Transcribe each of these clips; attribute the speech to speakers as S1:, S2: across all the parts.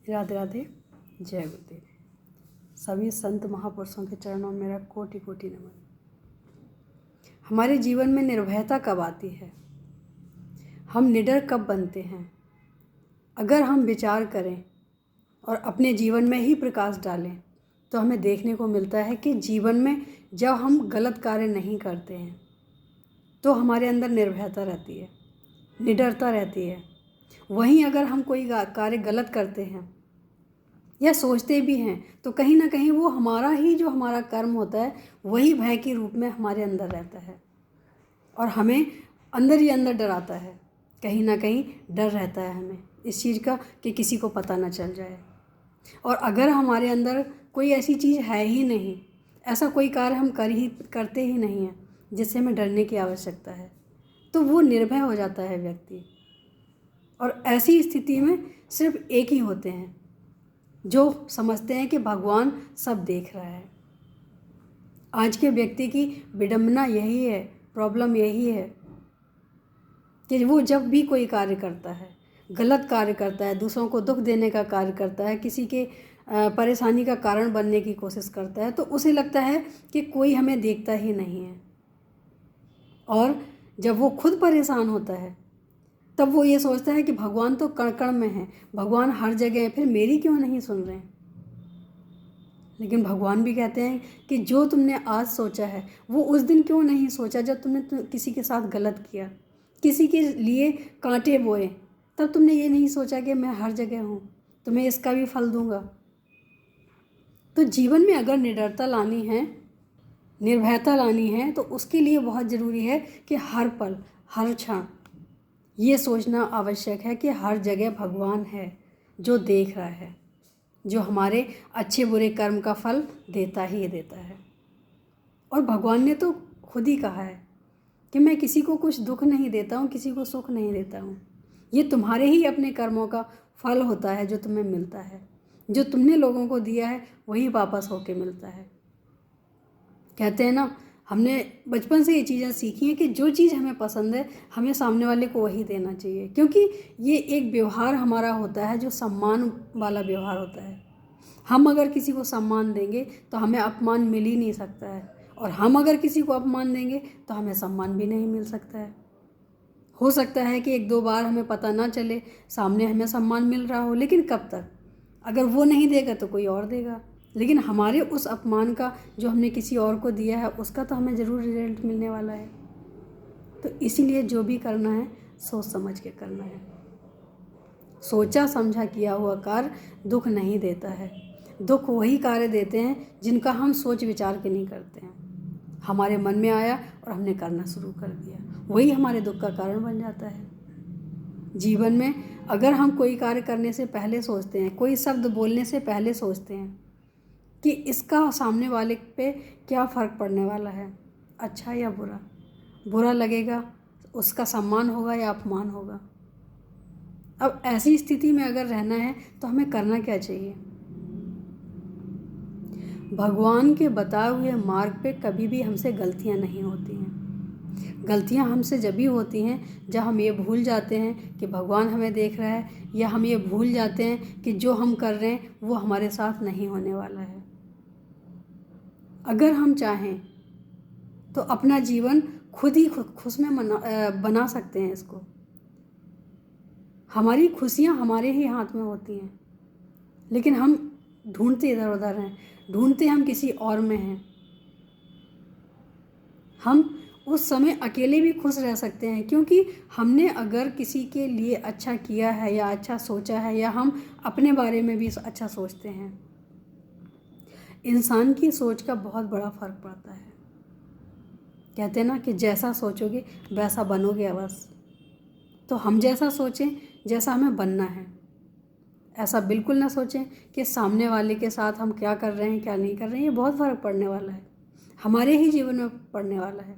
S1: राधे राधे। जय गुरुदेव। सभी संत महापुरुषों के चरणों में मेरा कोटि कोटि नमन। हमारे जीवन में निर्भयता कब आती है, हम निडर कब बनते हैं? अगर हम विचार करें और अपने जीवन में ही प्रकाश डालें तो हमें देखने को मिलता है कि जीवन में जब हम गलत कार्य नहीं करते हैं तो हमारे अंदर निर्भयता रहती है, निडरता रहती है। वहीं अगर हम कोई कार्य गलत करते हैं या सोचते भी हैं तो कहीं ना कहीं वो हमारा कर्म होता है वही भय के रूप में हमारे अंदर रहता है और हमें अंदर ही अंदर डराता है। कहीं ना कहीं डर रहता है हमें इस चीज़ का कि किसी को पता ना चल जाए। और अगर हमारे अंदर कोई ऐसी चीज़ है ही नहीं, ऐसा कोई कार्य हम करते ही नहीं हैं जिससे हमें डरने की आवश्यकता है, तो वो निर्भय हो जाता है व्यक्ति। और ऐसी स्थिति में सिर्फ एक ही होते हैं जो समझते हैं कि भगवान सब देख रहा है। आज के व्यक्ति की विडंबना यही है, प्रॉब्लम यही है कि वो जब भी कोई कार्य करता है, गलत कार्य करता है, दूसरों को दुख देने का कार्य करता है, किसी के परेशानी का कारण बनने की कोशिश करता है, तो उसे लगता है कि कोई हमें देखता ही नहीं है। और जब वो खुद परेशान होता है तब वो ये सोचता है कि भगवान तो कण कण में है, भगवान हर जगह है, फिर मेरी क्यों नहीं सुन रहे हैं। लेकिन भगवान भी कहते हैं कि जो तुमने आज सोचा है वो उस दिन क्यों नहीं सोचा जब तुमने किसी के साथ गलत किया, किसी के लिए कांटे बोए, तब तुमने ये नहीं सोचा कि मैं हर जगह हूँ, तुम्हें इसका भी फल दूंगा। तो जीवन में अगर निडरता लानी है, निर्भयता लानी है, तो उसके लिए बहुत ज़रूरी है कि हर पल हर क्षण ये सोचना आवश्यक है कि हर जगह भगवान है जो देख रहा है, जो हमारे अच्छे बुरे कर्म का फल देता ही देता है। और भगवान ने तो खुद ही कहा है कि मैं किसी को कुछ दुख नहीं देता हूँ, किसी को सुख नहीं देता हूँ। ये तुम्हारे ही अपने कर्मों का फल होता है जो तुम्हें मिलता है। जो तुमने लोगों को दिया है वही वापस होके मिलता है। कहते हैं ना, हमने बचपन से ये चीज़ें सीखी हैं कि जो चीज़ हमें पसंद है हमें सामने वाले को वही देना चाहिए, क्योंकि ये एक व्यवहार हमारा होता है जो सम्मान वाला व्यवहार होता है। हम अगर किसी को सम्मान देंगे तो हमें अपमान मिल ही नहीं सकता है, और हम अगर किसी को अपमान देंगे तो हमें सम्मान भी नहीं मिल सकता है। हो सकता है कि एक दो बार हमें पता ना चले, सामने हमें सम्मान मिल रहा हो, लेकिन कब तक? अगर वो नहीं देगा तो कोई और देगा, लेकिन हमारे उस अपमान का जो हमने किसी और को दिया है उसका तो हमें ज़रूर रिजल्ट मिलने वाला है। तो इसीलिए जो भी करना है सोच समझ के करना है। सोचा समझा किया हुआ कार्य दुख नहीं देता है। दुख वही कार्य देते हैं जिनका हम सोच विचार के नहीं करते हैं। हमारे मन में आया और हमने करना शुरू कर दिया, वही हमारे दुख का कारण बन जाता है। जीवन में अगर हम कोई कार्य करने से पहले सोचते हैं, कोई शब्द बोलने से पहले सोचते हैं कि इसका सामने वाले पे क्या फ़र्क पड़ने वाला है, अच्छा या बुरा, बुरा लगेगा, उसका सम्मान होगा या अपमान होगा। अब ऐसी स्थिति में अगर रहना है तो हमें करना क्या चाहिए? भगवान के बताए हुए मार्ग पे कभी भी हमसे गलतियां नहीं होती हैं। गलतियां हमसे जब भी होती हैं जब हम ये भूल जाते हैं कि भगवान हमें देख रहा है, या हम ये भूल जाते हैं कि जो हम कर रहे हैं वो हमारे साथ नहीं होने वाला है। अगर हम चाहें तो अपना जीवन खुद ही खुश में बना सकते हैं। इसको हमारी खुशियाँ हमारे ही हाथ में होती हैं, लेकिन हम ढूंढते इधर उधर हैं, ढूंढते हम किसी और में हैं। हम उस समय अकेले भी खुश रह सकते हैं, क्योंकि हमने अगर किसी के लिए अच्छा किया है या अच्छा सोचा है, या हम अपने बारे में भी अच्छा सोचते हैं। इंसान की सोच का बहुत बड़ा फ़र्क पड़ता है। कहते हैं ना कि जैसा सोचोगे वैसा बनोगे बस। तो हम जैसा सोचें, जैसा हमें बनना है। ऐसा बिल्कुल ना सोचें कि सामने वाले के साथ हम क्या कर रहे हैं क्या नहीं कर रहे हैं। ये बहुत फ़र्क पड़ने वाला है, हमारे ही जीवन में पड़ने वाला है।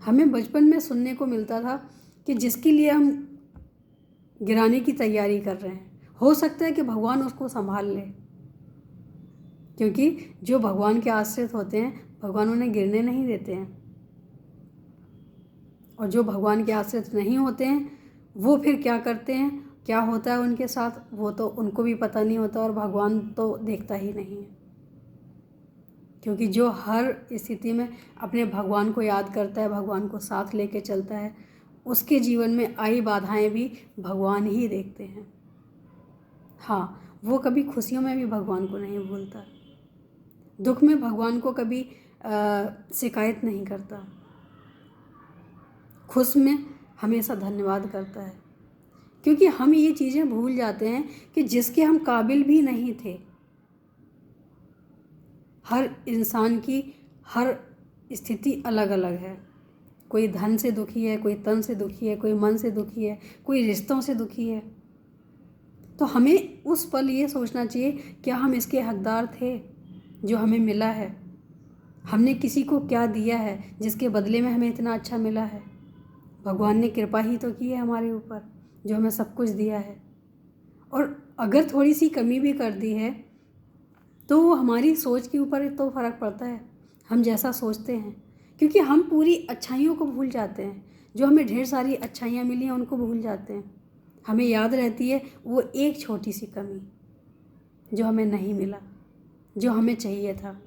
S1: हमें बचपन में सुनने को मिलता था कि जिसके लिए हम गिराने की तैयारी कर रहे हैं हो सकता है कि भगवान उसको संभाल ले, क्योंकि जो भगवान के आश्रित होते हैं भगवान उन्हें गिरने नहीं देते हैं, और जो भगवान के आश्रित नहीं होते हैं वो फिर क्या करते हैं, क्या होता है उनके साथ वो तो उनको भी पता नहीं होता, और भगवान तो देखता ही नहीं है। क्योंकि जो हर स्थिति में अपने भगवान को याद करता है, भगवान को साथ लेके चलता है, उसके जीवन में आई बाधाएं भी भगवान ही देखते हैं। हाँ, वो कभी खुशियों में भी भगवान को नहीं भूलता, दुख में भगवान को कभी शिकायत नहीं करता, खुश में हमेशा धन्यवाद करता है। क्योंकि हम ये चीज़ें भूल जाते हैं कि जिसके हम काबिल भी नहीं थे। हर इंसान की हर स्थिति अलग अलग है। कोई धन से दुखी है, कोई तन से दुखी है, कोई मन से दुखी है, कोई रिश्तों से दुखी है। तो हमें उस पल ये सोचना चाहिए, क्या हम इसके हकदार थे जो हमें मिला है? हमने किसी को क्या दिया है जिसके बदले में हमें इतना अच्छा मिला है? भगवान ने कृपा ही तो की है हमारे ऊपर, जो हमें सब कुछ दिया है। और अगर थोड़ी सी कमी भी कर दी है तो वो हमारी सोच के ऊपर तो फ़र्क पड़ता है, हम जैसा सोचते हैं। क्योंकि हम पूरी अच्छाइयों को भूल जाते हैं, जो हमें ढेर सारी अच्छाइयाँ मिली हैं उनको भूल जाते हैं। हमें याद रहती है वो एक छोटी सी कमी जो हमें नहीं मिला, जो हमें चाहिए था।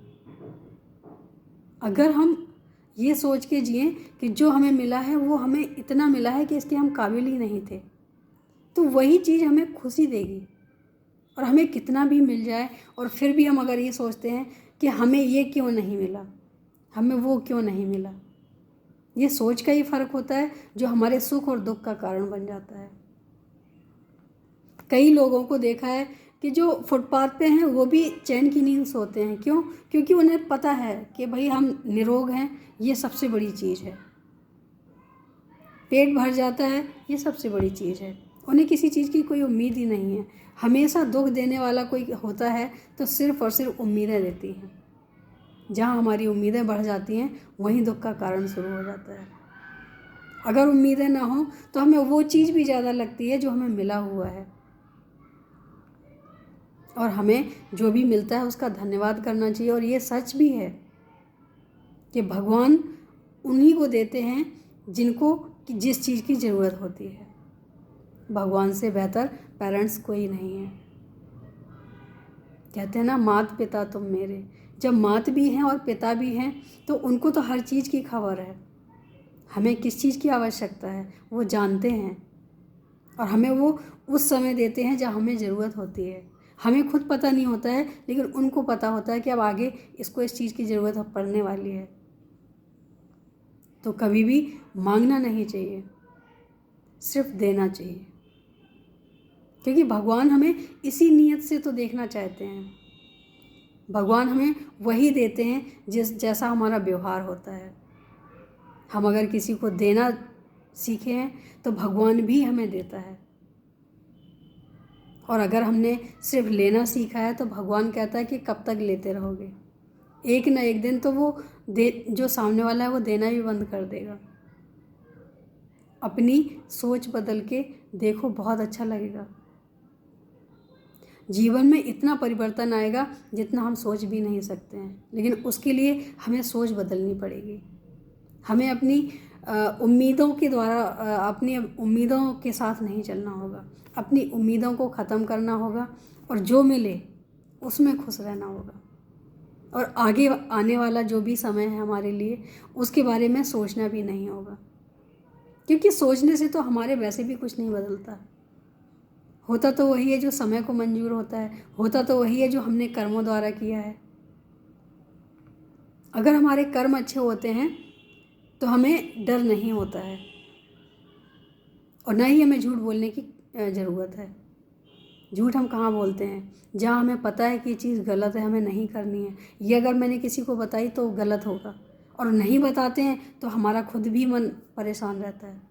S1: अगर हम ये सोच के जिए कि जो हमें मिला है वो हमें इतना मिला है कि इसके हम काबिल ही नहीं थे, तो वही चीज़ हमें खुशी देगी। और हमें कितना भी मिल जाए और फिर भी हम अगर ये सोचते हैं कि हमें ये क्यों नहीं मिला, हमें वो क्यों नहीं मिला, ये सोच का ही फ़र्क होता है जो हमारे सुख और दुख का कारण बन जाता है। कई लोगों को देखा है कि जो फुटपाथ पे हैं वो भी चैन की नींद सोते हैं। क्यों? क्योंकि उन्हें पता है कि भाई हम निरोग हैं, ये सबसे बड़ी चीज़ है। पेट भर जाता है, ये सबसे बड़ी चीज़ है। उन्हें किसी चीज़ की कोई उम्मीद ही नहीं है। हमेशा दुख देने वाला कोई होता है तो सिर्फ़ और सिर्फ उम्मीदें देती हैं। जहाँ हमारी उम्मीदें बढ़ जाती हैं वहीं दुख का कारण शुरू हो जाता है। अगर उम्मीदें ना हों तो हमें वो चीज़ भी ज़्यादा लगती है जो हमें मिला हुआ है। और हमें जो भी मिलता है उसका धन्यवाद करना चाहिए। और ये सच भी है कि भगवान उन्हीं को देते हैं जिनको जिस चीज़ की ज़रूरत होती है। भगवान से बेहतर पेरेंट्स कोई नहीं है। कहते हैं ना, मात पिता तुम मेरे। जब मात भी हैं और पिता भी हैं तो उनको तो हर चीज़ की खबर है। हमें किस चीज़ की आवश्यकता है वो जानते हैं, और हमें वो उस समय देते हैं जब हमें ज़रूरत होती है। हमें खुद पता नहीं होता है, लेकिन उनको पता होता है कि अब आगे इसको इस चीज़ की ज़रूरत पड़ने वाली है। तो कभी भी मांगना नहीं चाहिए, सिर्फ देना चाहिए। क्योंकि भगवान हमें इसी नीयत से तो देखना चाहते हैं। भगवान हमें वही देते हैं जैसा हमारा व्यवहार होता है। हम अगर किसी को देना सीखे हैं तो भगवान भी हमें देता है। और अगर हमने सिर्फ लेना सीखा है तो भगवान कहता है कि कब तक लेते रहोगे, एक ना एक दिन तो वो जो सामने वाला है वो देना भी बंद कर देगा। अपनी सोच बदल के देखो, बहुत अच्छा लगेगा। जीवन में इतना परिवर्तन आएगा जितना हम सोच भी नहीं सकते हैं, लेकिन उसके लिए हमें सोच बदलनी पड़ेगी। हमें अपनी उम्मीदों के द्वारा अपनी उम्मीदों के साथ नहीं चलना होगा। अपनी उम्मीदों को ख़त्म करना होगा और जो मिले उसमें खुश रहना होगा। और आगे आने वाला जो भी समय है हमारे लिए, उसके बारे में सोचना भी नहीं होगा। क्योंकि सोचने से तो हमारे वैसे भी कुछ नहीं बदलता। होता तो वही है जो समय को मंजूर होता है, होता तो वही है जो हमने कर्मों द्वारा किया है। अगर हमारे कर्म अच्छे होते हैं तो हमें डर नहीं होता है, और ना ही हमें झूठ बोलने की ज़रूरत है। झूठ हम कहाँ बोलते हैं? जहाँ हमें पता है कि ये चीज़ गलत है, हमें नहीं करनी है। ये अगर मैंने किसी को बताई तो गलत होगा, और नहीं बताते हैं तो हमारा खुद भी मन परेशान रहता है।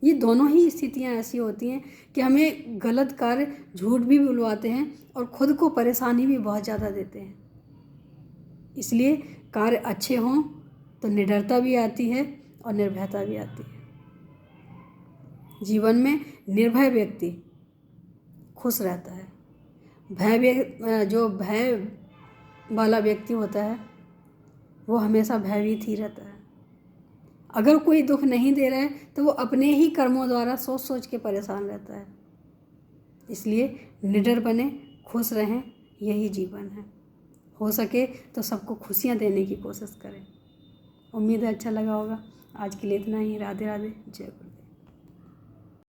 S1: ये दोनों ही स्थितियाँ ऐसी होती हैं कि हमें गलत कार्य झूठ भी बुलवाते हैं और खुद को परेशानी भी बहुत ज़्यादा देते हैं। इसलिए कार्य अच्छे हों तो निडरता भी आती है और निर्भयता भी आती है। जीवन में निर्भय व्यक्ति खुश रहता है। जो भय वाला व्यक्ति होता है वो हमेशा भयभीत ही रहता है। अगर कोई दुख नहीं दे रहा है तो वो अपने ही कर्मों द्वारा सोच सोच के परेशान रहता है। इसलिए निडर बने, खुश रहें, यही जीवन है। हो सके तो सबको खुशियाँ देने की कोशिश करें। उम्मीद है अच्छा लगा होगा। आज के लिए इतना ही। राधे राधे, जय गुरु।